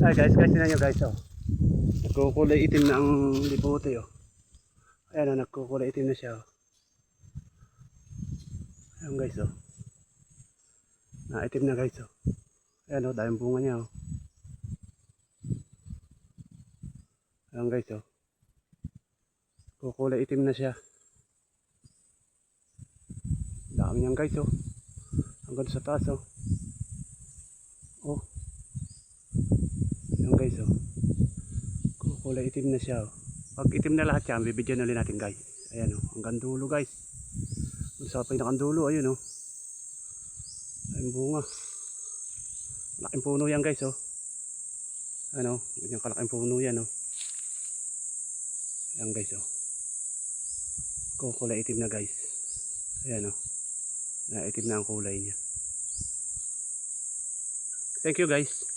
Ay guys, tingnan nyo guys oh. Nagkukulay itim na ang lipote oh. Ayan oh, nagkukulay itim na siya oh. Ayan guys oh. Naitim na guys oh. Ayan oh, dahil bunga niya oh. Ayan guys oh. Kukulay itim na siya. Dami niyan guys oh. Hanggang sa taas oh. Oh. Ayan guys oh. Kukulay itim na siya oh. Pag itim na lahat yan, bibidyan ulit natin guys. Ayan oh, hanggang dulo guys. Sa pinakang-dulo, ayun oh. Ayun bunga. Malaking puno yan guys oh. Ano, ganyan kalaking puno yan oh. Ayan guys oh. Kukulay itim na guys. Ayan oh. Naitim na ang kulay niya. Thank you guys.